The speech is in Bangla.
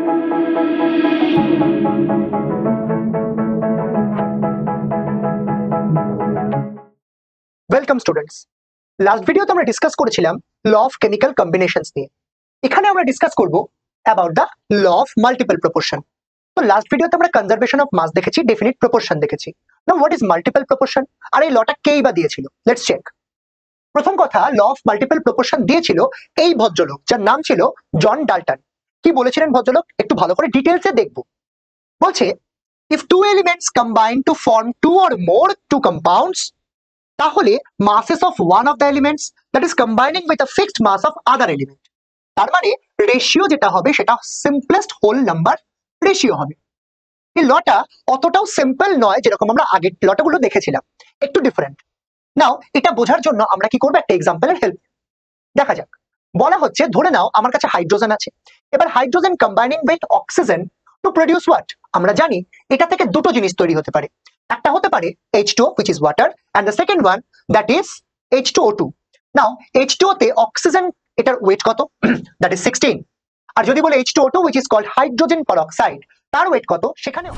ওয়েলকাম স্টুডেন্টস, লাস্ট ভিডিওতে আমরা ডিসকাস করেছিলাম ল অফ কেমিক্যাল কম্বিনেশনস নিয়ে। এখানে আমরা ডিসকাস করব about the law of multiple proportion. তো লাস্ট ভিডিওতে আমরা কনজারভেশন অফ মাস দেখেছি, ডেফিনিট প্রপোর্শন দেখেছি। Now what is multiple proportion, আর এই লটা কেই বা দিয়েছিল? Let's check. প্রথম কথা, ল অফ মাল্টিপল প্রপোর্শন দিয়েছিল এই ভদ্রলোক, যার নাম ছিল জন ডাল্টন। কি বলেছিলেন ভদ্রলোক? একটু ভালো করে ডিটেলসে দেখব। বলছে, if two elements combine to form two or more two compounds, তাহলে masses of one of the elements that is combining with a fixed mass of other element, তার মানে রেশিও যেটা হবে সেটা সিম্পলেস্ট হোল নাম্বার রেশিও হবে। এই লটা অতটাও সিম্পল নয় যেরকম আমরা আগের লটাগুলো দেখেছিলাম, একটু ডিফারেন্ট। নাও এটা বোঝার জন্য আমরা কি করবো, একটা এক্সাম্পলের হেল্প দেখা যাক। বলা হচ্ছে, ধরে নাও আমার কাছে হাইড্রোজেন আছে। এবার hydrogen combining with oxygen to produce what? আমরা জানি এটা থেকে দুটো জিনিস তৈরি হতে পারে। একটা হতে পারে H2O which is water, and the second one that is H2O2. Now H2O তে অক্সিজেন, এটার ওয়েট কত? that is 16. আর যদি বলে H2O2 which is called hydrogen peroxide, তার ওয়েট কত? সেখানে